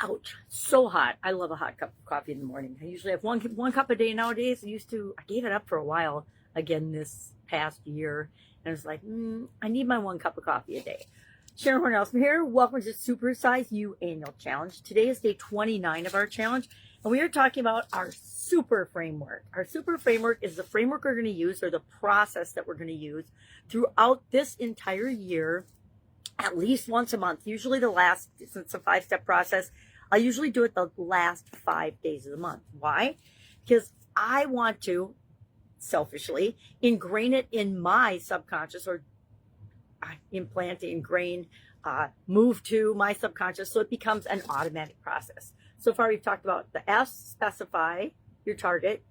Ouch, so hot. I love a hot cup of coffee in the morning. I usually have one cup a day nowadays. I gave it up for a while again this past year. And it's like, I need my 1 cup of coffee a day. Sharon Horne-Ellstrom here. Welcome to Supersize You Annual Challenge. Today is day 29 of our challenge. And we are talking about our super framework. Our super framework is the framework we're going to use, or the process that we're going to use throughout this entire year, at least once a month. Usually since it's a 5-step process, I usually do it the last 5 days of the month. Why? Because I want to, selfishly, ingrain it in my subconscious, or move to my subconscious, so it becomes an automatic process. So far, we've talked about the S, specify your target.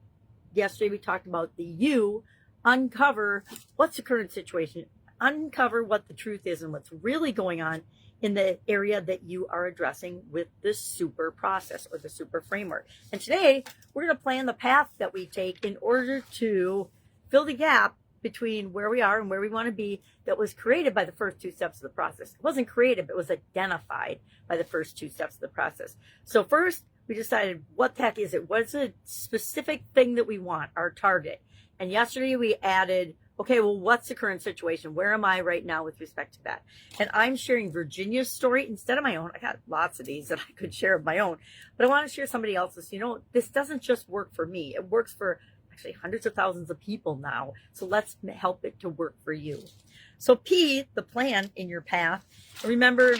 Yesterday, we talked about the U, uncover what's the current situation, uncover what the truth is and what's really going on in the area that you are addressing with the super process or the super framework. And today, we're going to plan the path that we take in order to fill the gap between where we are and where we want to be, that was created by the first 2 steps of the process. It wasn't created, but it was identified by the first 2 steps of the process. So first, we decided, what the heck is it? What's a specific thing that we want, our target? And yesterday we added, okay, well, what's the current situation? Where am I right now with respect to that? And I'm sharing Virginia's story instead of my own. I got lots of these that I could share of my own, but I want to share somebody else's. This doesn't just work for me. It works for actually hundreds of thousands of people now. So let's help it to work for you. So P, the plan in your path. Remember,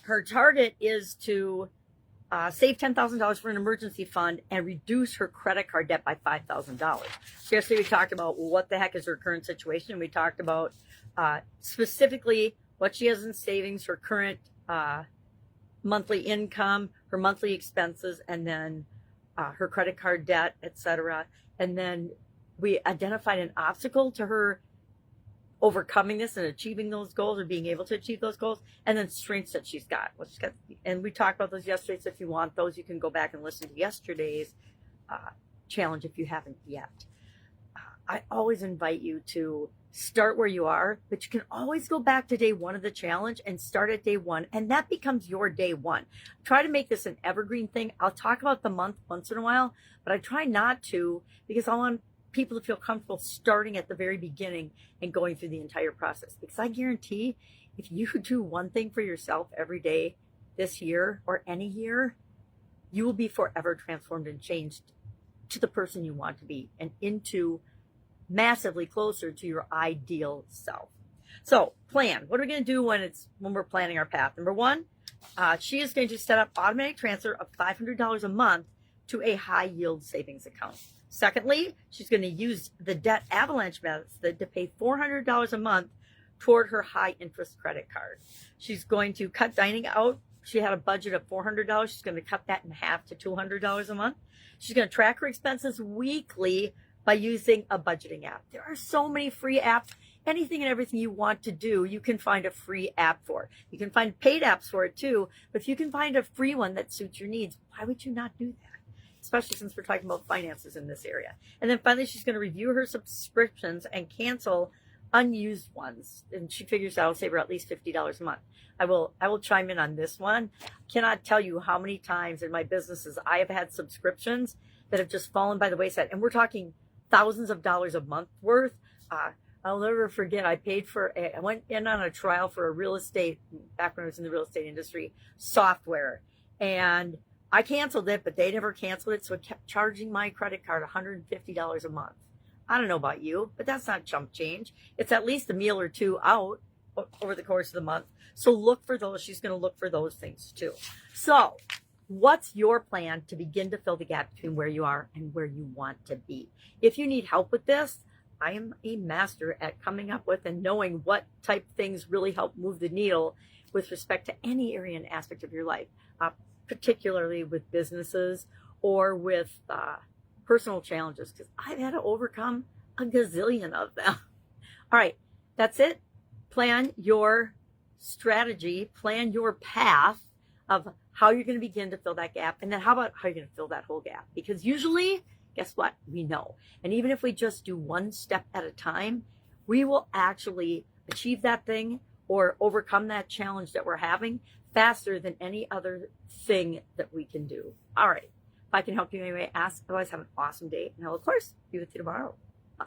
her target is to save $10,000 for an emergency fund and reduce her credit card debt by $5,000. So yesterday we talked about, well, what the heck is her current situation. We talked about specifically what she has in savings, her current monthly income, her monthly expenses, and then her credit card debt, etc. And then we identified an obstacle to her overcoming this and achieving those goals, or being able to achieve those goals, and then strengths that she's got. And we talked about those yesterday, so if you want those, you can go back and listen to yesterday's challenge if you haven't yet. I always invite you to start where you are, but you can always go back to day 1 of the challenge and start at day 1, and that becomes your day 1. Try to make this an evergreen thing. I'll talk about the month once in a while, but I try not to, because I want people to feel comfortable starting at the very beginning and going through the entire process. Because I guarantee, if you do one thing for yourself every day this year or any year, you will be forever transformed and changed to the person you want to be, and into massively closer to your ideal self. So plan. What are we going to do when we're planning our path? Number 1, she is going to set up automatic transfer of $500 a month to a high yield savings account. Secondly, she's going to use the debt avalanche method to pay $400 a month toward her high interest credit card. She's going to cut dining out. She had a budget of $400. She's going to cut that in half to $200 a month. She's going to track her expenses weekly by using a budgeting app. There are so many free apps. Anything and everything you want to do, you can find a free app for. You can find paid apps for it too, but if you can find a free one that suits your needs, why would you not do that? Especially since we're talking about finances in this area. And then finally, she's going to review her subscriptions and cancel unused ones. And she figures that'll save her at least $50 a month. I will chime in on this one. I cannot tell you how many times in my businesses I have had subscriptions that have just fallen by the wayside. And we're talking thousands of dollars a month worth. I'll never forget, I went in on a trial for a real estate, back when I was in the real estate industry, software. And I canceled it, but they never canceled it, so it kept charging my credit card $150 a month. I don't know about you, but that's not chump change. It's at least a meal or two out over the course of the month. So look for those. She's going to look for those things too. So what's your plan to begin to fill the gap between where you are and where you want to be? If you need help with this, I am a master at coming up with and knowing what type of things really help move the needle with respect to any area and aspect of your life. Particularly with businesses or with personal challenges, because I've had to overcome a gazillion of them. All right, that's it. Plan your strategy, plan your path of how you're going to begin to fill that gap. And then how about how you're going to fill that whole gap? Because usually, guess what? We know. And even if we just do one step at a time, we will actually achieve that thing or overcome that challenge that we're having faster than any other thing that we can do. All right. If I can help you in any way, ask. Otherwise, have an awesome day. And I'll, of course, be with you tomorrow. Bye.